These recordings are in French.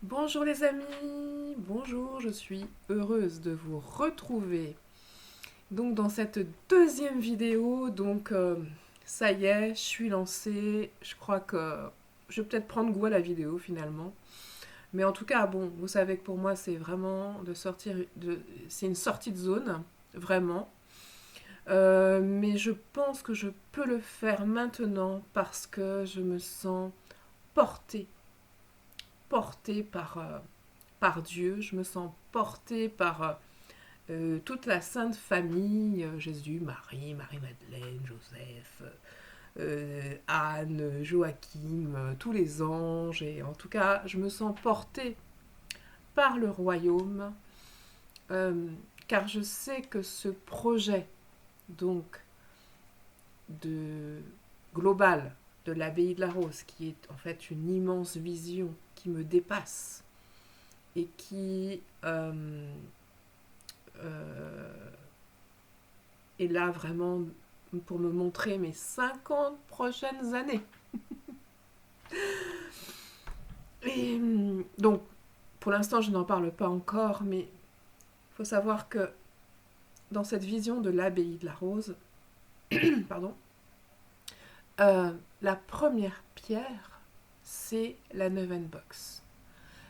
Bonjour les amis, bonjour, je suis heureuse de vous retrouver. Donc dans cette deuxième vidéo, ça y est, je suis lancée. Je crois que je vais peut-être prendre goût à la vidéo finalement. Mais en tout cas, bon, vous savez que pour moi c'est vraiment c'est une sortie de zone, vraiment. Mais je pense que je peux le faire maintenant parce que je me sens portée, portée par Dieu, je me sens portée par toute la Sainte Famille, Jésus, Marie, Marie-Madeleine, Joseph, Anne, Joachim, tous les anges, et en tout cas, je me sens portée par le royaume, euh, car je sais que ce projet, donc, de global de l'abbaye de la Rose, qui est en fait une immense vision qui me dépasse et qui euh, est là vraiment pour me montrer mes 50 prochaines années. Et donc, pour l'instant, je n'en parle pas encore, mais il faut savoir que dans cette vision de l'abbaye de la Rose, pardon, la première pierre, c'est la Neuven Box.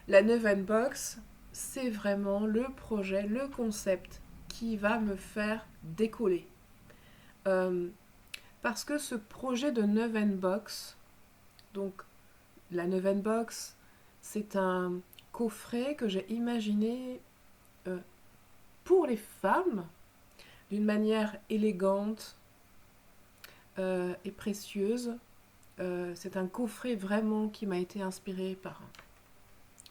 La Neuven Box, c'est vraiment le projet, le concept qui va me faire décoller. Euh, Parce que ce projet de Neuven Box, donc la Neuven Box, c'est un coffret que j'ai imaginé euh, pour les femmes d'une manière élégante et précieuse. C'est un coffret vraiment qui m'a été inspiré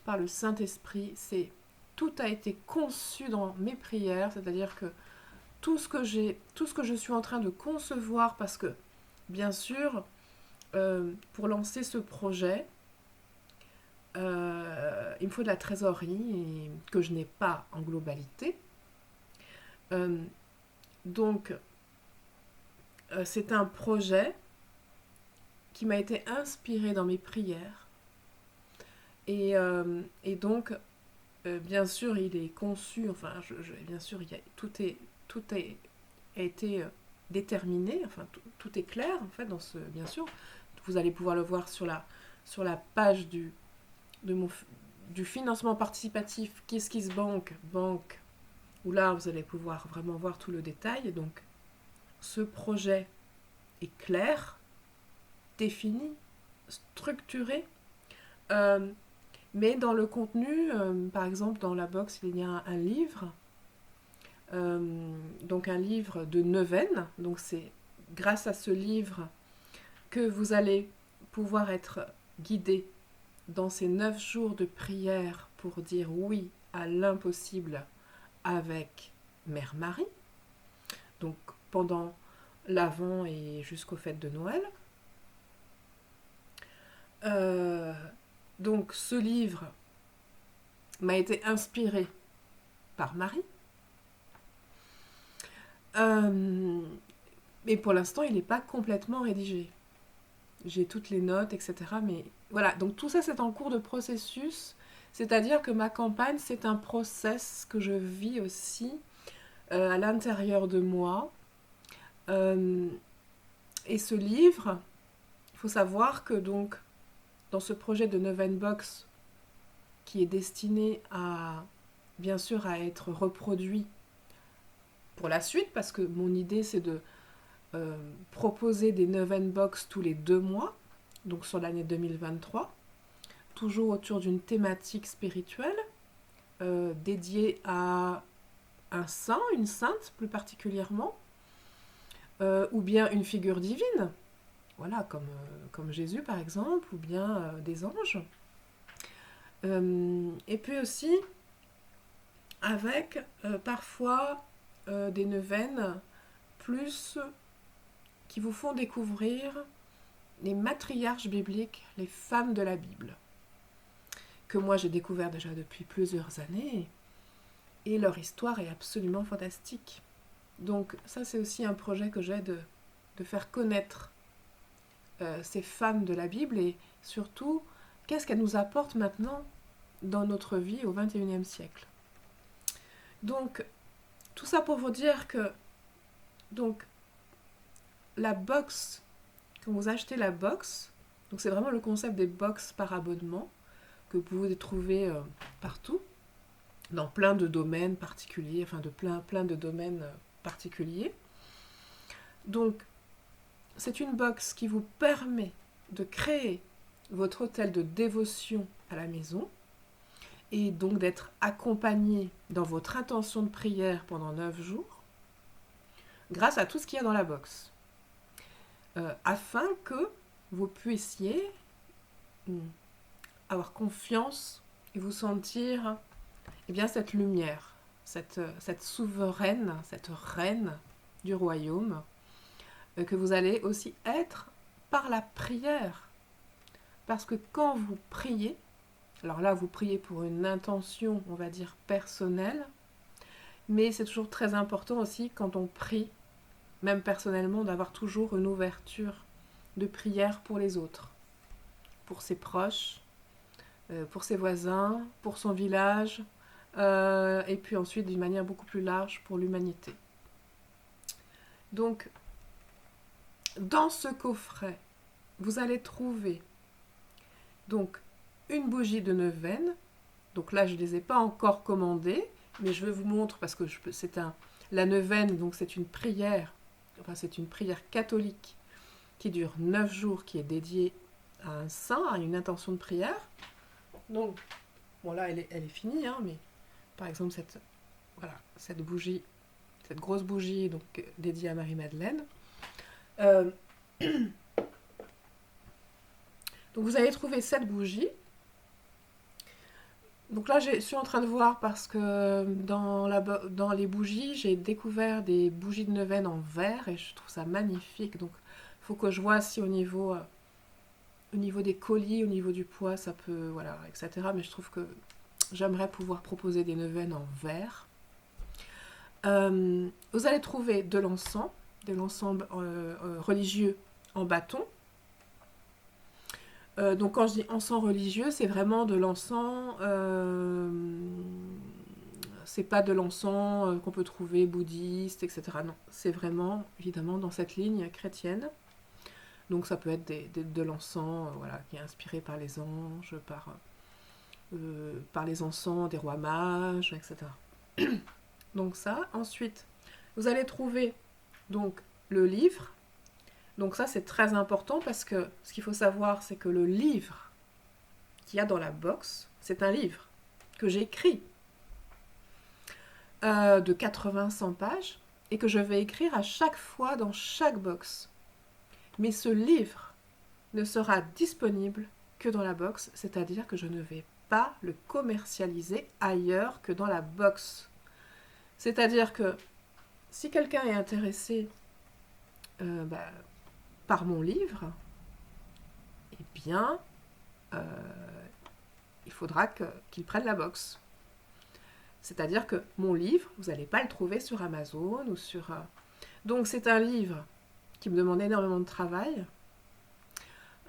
par le Saint-Esprit. Tout a été conçu dans mes prières, c'est-à-dire que tout ce que je suis en train de concevoir, parce que bien sûr, pour lancer ce projet, il me faut de la trésorerie que je n'ai pas en globalité. Euh, donc, c'est un projet qui m'a été inspiré dans mes prières. Et donc, bien sûr, il est conçu, enfin, bien sûr, tout a été déterminé, enfin, tout est clair, en fait, bien sûr. Vous allez pouvoir le voir sur la page de mon, du financement participatif KissKissBank, banque, où là, vous allez pouvoir vraiment voir tout le détail. Et donc, ce projet est clair, défini, structuré, euh, mais dans le contenu, par exemple, dans la box, il y a un livre, donc un livre de neuvaine. Donc, c'est grâce à ce livre que vous allez pouvoir être guidé dans ces 9 jours de prière pour dire oui à l'impossible avec Mère Marie, donc pendant l'Avent et jusqu'aux fêtes de Noël. Euh, donc ce livre m'a été inspiré par Marie. Mais pour l'instant, il n'est pas complètement rédigé. J'ai toutes les notes, etc. Mais voilà, donc tout ça, c'est en cours de processus. C'est-à-dire que ma campagne, c'est un process que je vis aussi à l'intérieur de moi. Euh, et ce livre, il faut savoir que donc dans ce projet de Neuven Box, qui est destiné à bien sûr à être reproduit pour la suite, parce que mon idée c'est de proposer des Neuven Box tous les 2 mois, donc sur l'année 2023, toujours autour d'une thématique spirituelle dédiée à un saint, une sainte plus particulièrement, ou bien une figure divine, voilà, comme Jésus par exemple, ou bien des anges. Et puis aussi avec parfois des neuvaines plus qui vous font découvrir les matriarches bibliques, les femmes de la Bible, que moi j'ai découvert déjà depuis plusieurs années, et leur histoire est absolument fantastique. Donc ça c'est aussi un projet que j'ai de faire connaître ces femmes de la Bible, et surtout qu'est-ce qu'elles nous apportent maintenant dans notre vie au XXIe siècle. Donc, tout ça pour vous dire que donc, la box, quand vous achetez la box, donc c'est vraiment le concept des box par abonnement que vous pouvez trouver partout, dans plein de domaines particuliers, enfin de plein de domaines particuliers. Donc, c'est une box qui vous permet de créer votre hôtel de dévotion à la maison et donc d'être accompagné dans votre intention de prière pendant 9 jours grâce à tout ce qu'il y a dans la box. Afin que vous puissiez avoir confiance et vous sentir cette lumière, cette souveraine, cette reine du royaume, que vous allez aussi être par la prière. Parce que quand vous priez, alors là vous priez pour une intention, on va dire, personnelle, mais c'est toujours très important aussi quand on prie, même personnellement, d'avoir toujours une ouverture de prière pour les autres, pour ses proches, pour ses voisins, pour son village, et puis ensuite d'une manière beaucoup plus large pour l'humanité. Donc, dans ce coffret, vous allez trouver donc une bougie de neuvaine. Donc là, je ne les ai pas encore commandées, mais je vous montre parce que la neuvaine, donc c'est une prière, c'est une prière catholique qui dure 9 jours, qui est dédiée à un saint, à une intention de prière. Donc, bon là, elle est finie, hein, mais par exemple, cette bougie, cette grosse bougie donc, dédiée à Marie-Madeleine. Donc vous allez trouver cette bougie. Donc là, je suis en train de voir parce que dans les bougies, j'ai découvert des bougies de neuvaine en verre et je trouve ça magnifique. Donc il faut que je vois si au niveau des colis, au niveau du poids, ça peut, voilà, etc. Mais je trouve que j'aimerais pouvoir proposer des neuvaines en verre. Vous allez trouver de l'encens religieux en bâton. Donc quand je dis encens religieux, c'est vraiment de l'encens, c'est pas de l'encens qu'on peut trouver bouddhiste, etc. Non, c'est vraiment évidemment dans cette ligne chrétienne. Donc ça peut être de l'encens qui est inspiré par les anges, par les encens des rois mages, etc. Donc ça, ensuite, vous allez trouver donc le livre. Donc ça, c'est très important parce que ce qu'il faut savoir, c'est que le livre qu'il y a dans la box, c'est un livre que j'ai écrit de 80-100 pages et que je vais écrire à chaque fois dans chaque box. Mais ce livre ne sera disponible que dans la box, c'est-à-dire que je ne vais pas le commercialiser ailleurs que dans la box. C'est-à-dire que si quelqu'un est intéressé par mon livre, eh bien, il faudra qu'il prenne la box. C'est-à-dire que mon livre, vous n'allez pas le trouver sur Amazon ou sur... Donc c'est un livre qui me demande énormément de travail.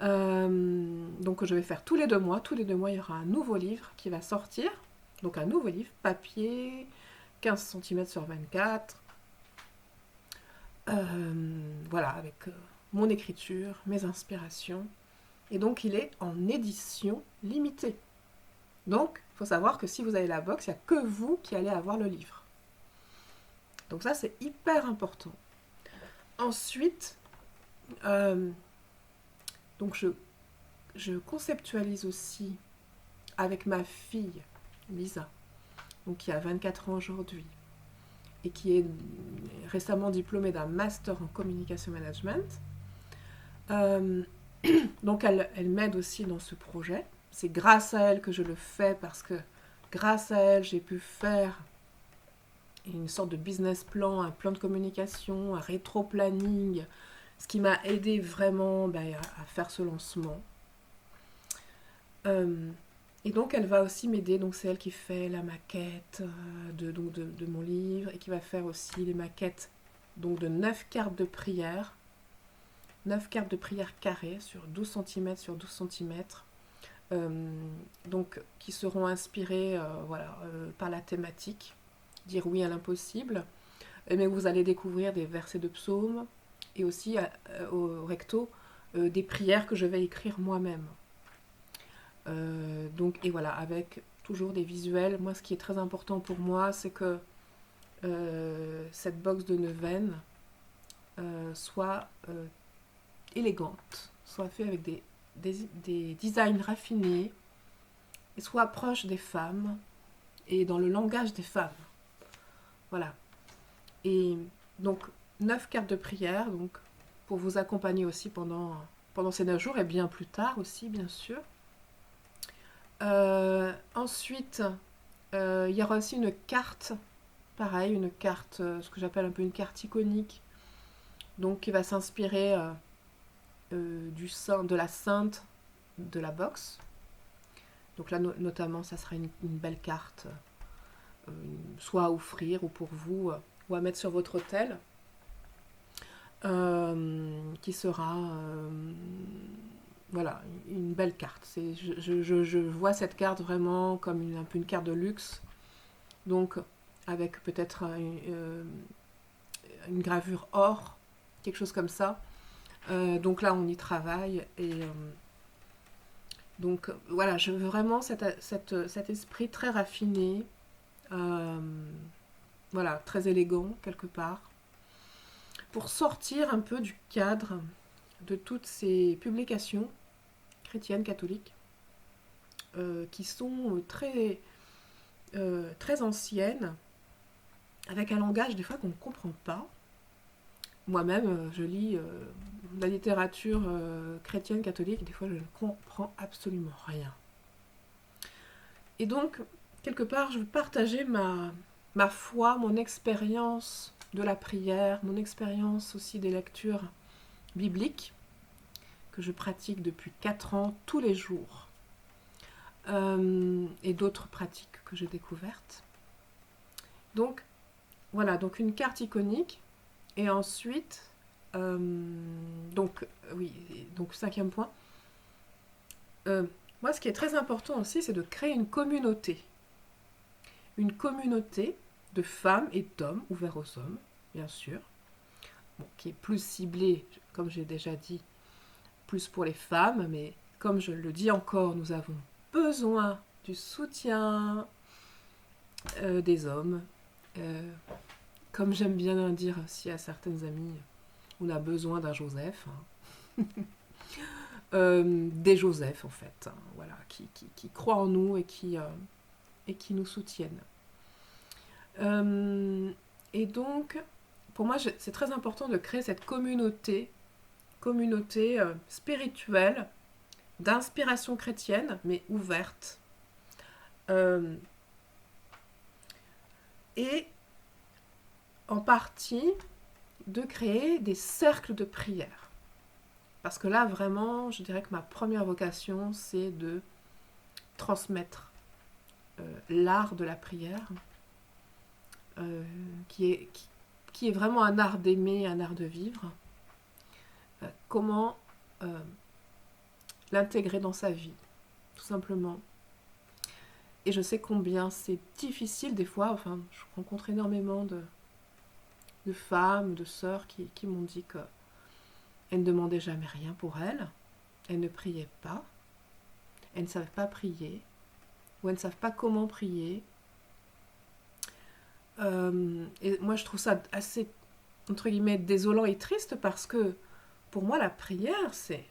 Donc je vais faire tous les 2 mois. Tous les 2 mois, il y aura un nouveau livre qui va sortir. Donc un nouveau livre, papier, 15 cm sur 24. Avec mon écriture, mes inspirations. Et donc il est en édition limitée. Donc, il faut savoir que si vous avez la box, il n'y a que vous qui allez avoir le livre. Donc ça, c'est hyper important. Ensuite, donc je conceptualise aussi avec ma fille, Lisa, donc qui a 24 ans aujourd'hui, et qui est récemment diplômée d'un master en communication management. Donc elle m'aide aussi dans ce projet. C'est grâce à elle que je le fais parce que grâce à elle, j'ai pu faire une sorte de business plan, un plan de communication, un rétro-planning, ce qui m'a aidé vraiment à faire ce lancement. Et donc elle va aussi m'aider, donc c'est elle qui fait la maquette de mon livre et qui va faire aussi les maquettes donc de 9 cartes de prière. 9 cartes de prière carrées sur 12 cm sur 12 cm euh, donc qui seront inspirés voilà, par la thématique, dire oui à l'impossible, mais vous allez découvrir des versets de psaumes et aussi au recto des prières que je vais écrire moi-même. Donc, et voilà, avec toujours des visuels. Moi, ce qui est très important pour moi, c'est que cette box de neuvaine soit élégante, soit faite avec des designs raffinés, et soit proche des femmes et dans le langage des femmes. Voilà. Et donc, 9 cartes de prière, donc, pour vous accompagner aussi pendant ces 9 jours et bien plus tard aussi, bien sûr. Ensuite, il y aura aussi une carte, pareil, une carte, ce que j'appelle un peu une carte iconique, donc qui va s'inspirer du saint, de la sainte de la boxe. Donc là, notamment, ça sera une belle carte, soit à offrir ou pour vous, ou à mettre sur votre autel, qui sera voilà, une belle carte. Je vois cette carte vraiment comme un peu une carte de luxe, donc avec peut-être une gravure or, quelque chose comme ça. Donc là, on y travaille et donc voilà, je veux vraiment cet esprit très raffiné, euh, voilà, très élégant quelque part, pour sortir un peu du cadre de toutes ces publications chrétiennes, catholiques, qui sont très anciennes, avec un langage des fois qu'on ne comprend pas. Moi-même, je lis la littérature chrétienne, catholique, des fois je ne comprends absolument rien. Et donc, quelque part, je veux partager ma foi, mon expérience de la prière, mon expérience aussi des lectures bibliques, que je pratique depuis 4 ans tous les jours, et d'autres pratiques que j'ai découvertes. Donc, voilà, donc une carte iconique, et ensuite, donc, oui, donc 5e point, moi ce qui est très important aussi, c'est de créer une communauté de femmes et d'hommes, ouverts aux hommes, bien sûr, bon, qui est plus ciblée, comme j'ai déjà dit, plus pour les femmes, mais comme je le dis encore, nous avons besoin du soutien des hommes. Comme j'aime bien dire aussi à certaines amies, on a besoin d'un Joseph, hein. Des Joseph en fait, hein, voilà, qui croient en nous et qui nous soutiennent. Et donc, pour moi, c'est très important de créer cette communauté spirituelle, d'inspiration chrétienne, mais ouverte. Et en partie, de créer des cercles de prière. Parce que là, vraiment, je dirais que ma première vocation, c'est de transmettre l'art de la prière, qui est vraiment un art d'aimer, un art de vivre. Comment l'intégrer dans sa vie, tout simplement. Et je sais combien c'est difficile des fois, enfin, je rencontre énormément de femmes, de sœurs qui m'ont dit qu'elles ne demandaient jamais rien pour elles, elles ne priaient pas, elles ne savent pas prier, ou elles ne savent pas comment prier. Et moi je trouve ça assez, entre guillemets, désolant et triste, parce que pour moi la prière c'est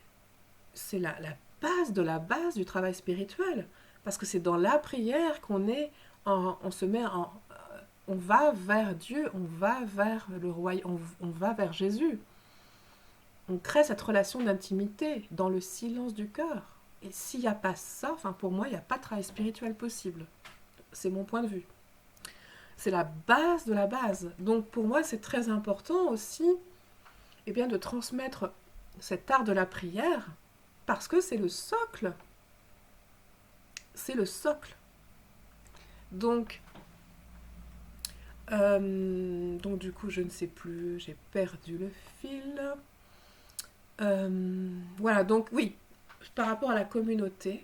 la base de la base du travail spirituel, parce que c'est dans la prière on se met en, on va vers Dieu, on va vers le royaume, on va vers Jésus. On crée cette relation d'intimité dans le silence du cœur. Et s'il n'y a pas ça, enfin pour moi, il n'y a pas de travail spirituel possible. C'est mon point de vue. C'est la base de la base. Donc pour moi, c'est très important aussi, eh bien, de transmettre cet art de la prière, parce que c'est le socle. C'est le socle. Donc du coup, je ne sais plus, j'ai perdu le fil. Voilà, donc oui, par rapport à la communauté,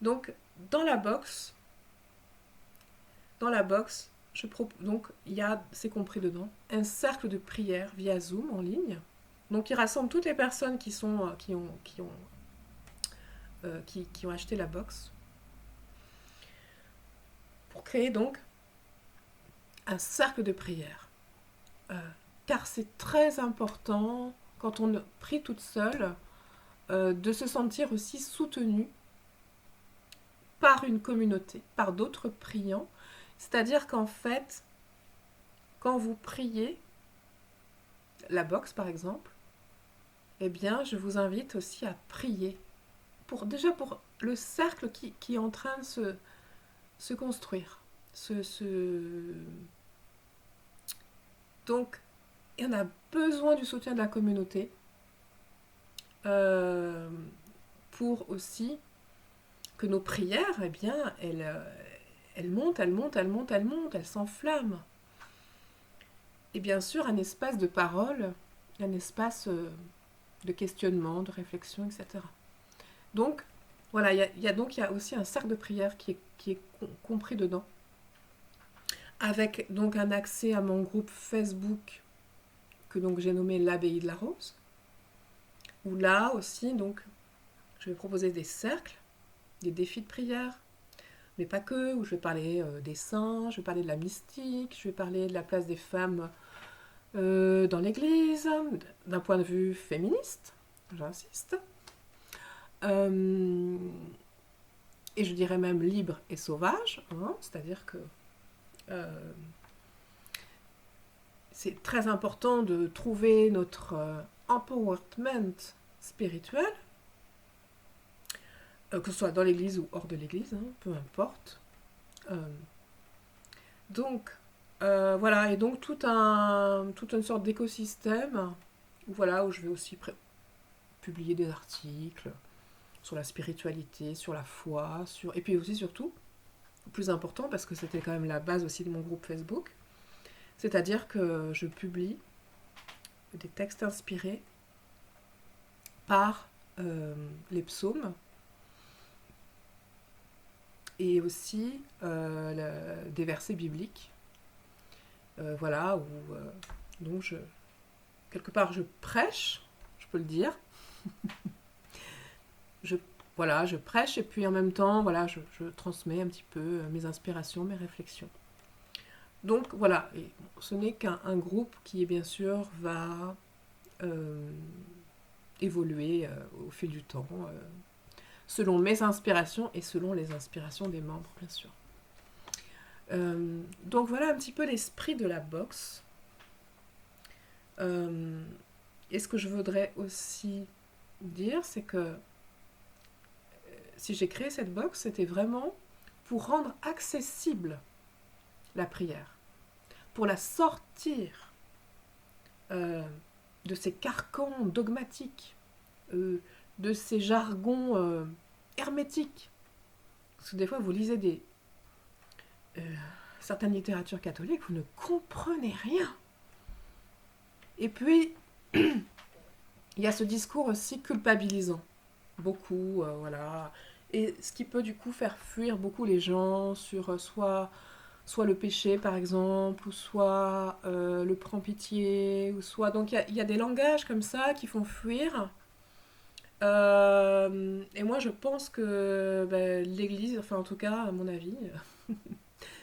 Donc, dans la box, donc c'est compris dedans, un cercle de prière via Zoom en ligne. Donc, il rassemble toutes les personnes qui ont acheté la box pour créer donc un cercle de prière. Car c'est très important, quand on prie toute seule, de se sentir aussi soutenu par une communauté, par d'autres priants. C'est-à-dire qu'en fait, quand vous priez, la box par exemple, eh bien, je vous invite aussi à prier. Déjà pour le cercle qui est en train de se construire. Donc, on a besoin du soutien de la communauté pour aussi que nos prières, eh bien, elles montent, elles s'enflamment. Et bien sûr, un espace de parole, un espace de questionnement, de réflexion, etc. Donc, voilà, il y a aussi un cercle de prière qui est compris dedans, avec donc un accès à mon groupe Facebook que donc j'ai nommé l'Abbaye de la Rose, où là aussi, donc, je vais proposer des cercles, des défis de prière, mais pas que, où je vais parler des saints, je vais parler de la mystique, je vais parler de la place des femmes dans l'Église, d'un point de vue féministe, j'insiste, et je dirais même libre et sauvage, hein, c'est-à-dire que c'est très important de trouver notre empowerment spirituel, que ce soit dans l'église ou hors de l'église, hein, peu importe. Donc, voilà, et donc toute une sorte d'écosystème où je vais aussi publier des articles sur la spiritualité, sur la foi, et puis aussi surtout, le plus important, parce que c'était quand même la base aussi de mon groupe Facebook, c'est-à-dire que je publie des textes inspirés par les psaumes et aussi des versets bibliques. Voilà, où donc quelque part je prêche, je peux le dire. je prêche et puis en même temps, voilà, je transmets un petit peu mes inspirations, mes réflexions. Donc voilà, et ce n'est qu'un groupe qui bien sûr va évoluer au fil du temps, selon mes inspirations et selon les inspirations des membres, bien sûr. Donc voilà un petit peu l'esprit de la box. Et ce que je voudrais aussi dire, c'est que si j'ai créé cette box, c'était vraiment pour rendre accessible la prière, pour la sortir de ces carcans dogmatiques, de ces jargons hermétiques. Parce que des fois, vous lisez certaines littératures catholiques, vous ne comprenez rien. Et puis, il y a ce discours aussi culpabilisant. Beaucoup, voilà. Et ce qui peut du coup faire fuir beaucoup les gens sur soit le péché par exemple, ou soit le prend-pitié, ou soit... Donc il y a des langages comme ça qui font fuir. Et moi je pense que l'Église, enfin en tout cas à mon avis,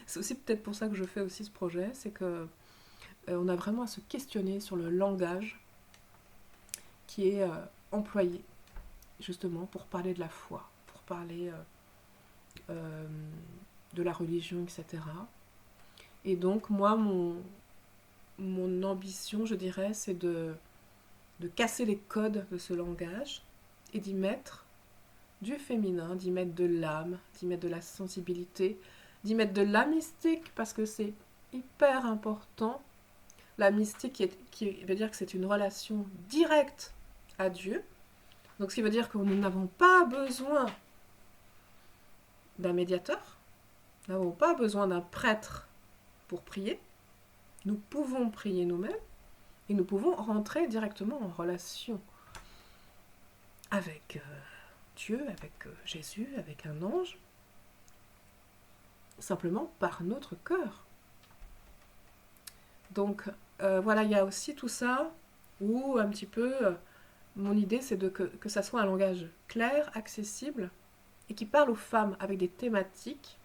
c'est aussi peut-être pour ça que je fais aussi ce projet, c'est que on a vraiment à se questionner sur le langage qui est employé justement pour parler de la foi, pour parler de la religion, etc. Et donc moi, mon ambition, je dirais, c'est de casser les codes de ce langage et d'y mettre du féminin, d'y mettre de l'âme, d'y mettre de la sensibilité, d'y mettre de la mystique, parce que c'est hyper important. La mystique qui veut dire que c'est une relation directe à Dieu. Donc ce qui veut dire que nous n'avons pas besoin d'un médiateur, nous n'avons pas besoin d'un prêtre pour prier. Nous pouvons prier nous-mêmes et nous pouvons rentrer directement en relation avec Dieu, avec Jésus, avec un ange, simplement par notre cœur. Donc voilà, il y a aussi tout ça, où un petit peu, mon idée c'est que ça soit un langage clair, accessible, et qui parle aux femmes avec des thématiques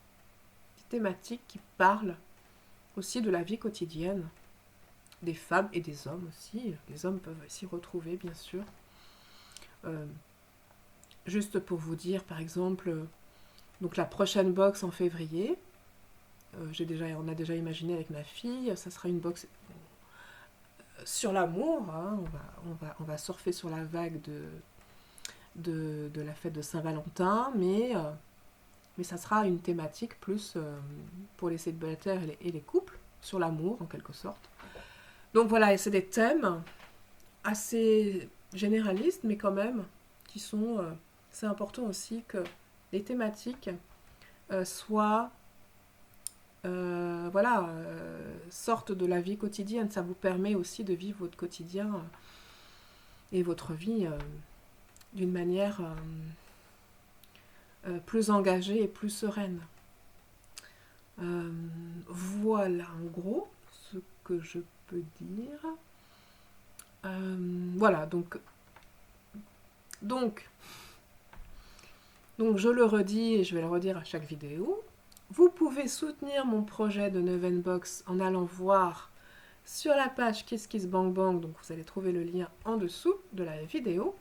qui parlent aussi de la vie quotidienne, des femmes et des hommes aussi. Les hommes peuvent s'y retrouver, bien sûr. Juste pour vous dire, par exemple, donc la prochaine box en février, on a déjà imaginé avec ma fille, ça sera une box sur l'amour, hein, on va surfer sur la vague de la fête de Saint-Valentin, mais ça sera une thématique plus pour les célibataires et les couples, sur l'amour en quelque sorte. Donc voilà, et c'est des thèmes assez généralistes, mais quand même, qui sont... c'est important aussi que les thématiques soient... sortent de la vie quotidienne. Ça vous permet aussi de vivre votre quotidien et votre vie d'une manière plus engagée et plus sereine. Voilà en gros ce que je peux dire. Voilà, donc je le redis et je vais le redire à chaque vidéo. Vous pouvez soutenir mon projet de Neuven Box en allant voir sur la page Kiss Kiss Bang Bang, donc vous allez trouver le lien en dessous de la vidéo.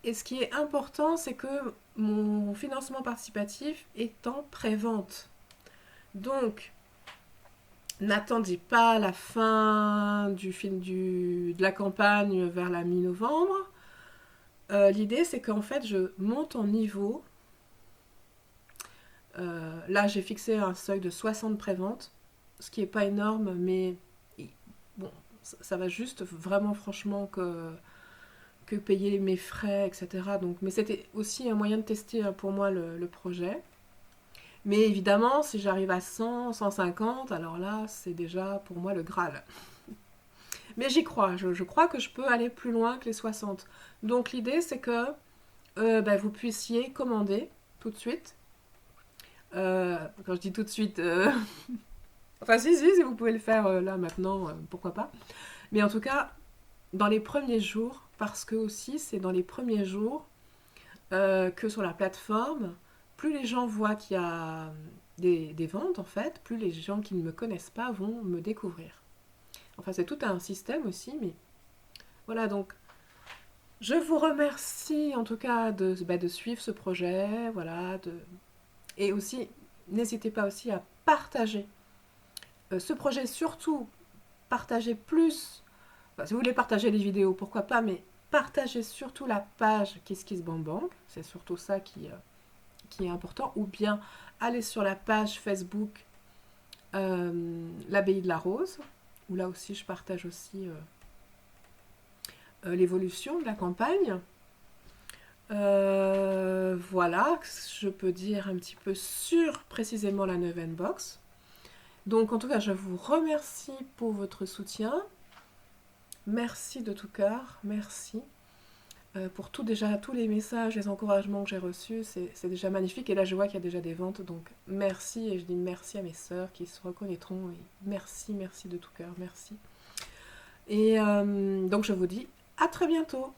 Et ce qui est important, c'est que mon financement participatif est en pré-vente. Donc, n'attendez pas la fin de la campagne vers la mi-novembre. L'idée, c'est qu'en fait, je monte en niveau. Là, j'ai fixé un seuil de 60 préventes, ce qui n'est pas énorme, mais bon, ça va juste vraiment franchement que payer mes frais, etc. Donc, mais c'était aussi un moyen de tester pour moi le projet. Mais évidemment, si j'arrive à 100, 150, alors là, c'est déjà pour moi le Graal. Mais j'y crois, je crois que je peux aller plus loin que les 60. Donc l'idée, c'est que vous puissiez commander tout de suite. Quand je dis tout de suite... Enfin si, vous pouvez le faire là, maintenant, pourquoi pas. Mais en tout cas, dans les premiers jours, parce que aussi, c'est dans les premiers jours que sur la plateforme, plus les gens voient qu'il y a des ventes, en fait, plus les gens qui ne me connaissent pas vont me découvrir. Enfin, c'est tout un système aussi, mais voilà, donc je vous remercie en tout cas de suivre ce projet, voilà, et aussi, n'hésitez pas aussi à partager ce projet, surtout partagez plus, enfin, si vous voulez partager les vidéos, pourquoi pas, mais partagez surtout la page Kiss Kiss Bang Bang, c'est surtout ça qui est important, ou bien allez sur la page Facebook l'Abbaye de la Rose, où là aussi je partage aussi l'évolution de la campagne. Voilà, je peux dire un petit peu sur précisément la Neuven Box. Donc en tout cas, je vous remercie pour votre soutien. Merci de tout cœur, merci. Pour tous les messages, les encouragements que j'ai reçus, c'est déjà magnifique. Et là, je vois qu'il y a déjà des ventes, donc merci. Et je dis merci à mes sœurs qui se reconnaîtront. Et merci de tout cœur, merci. Et donc, je vous dis à très bientôt.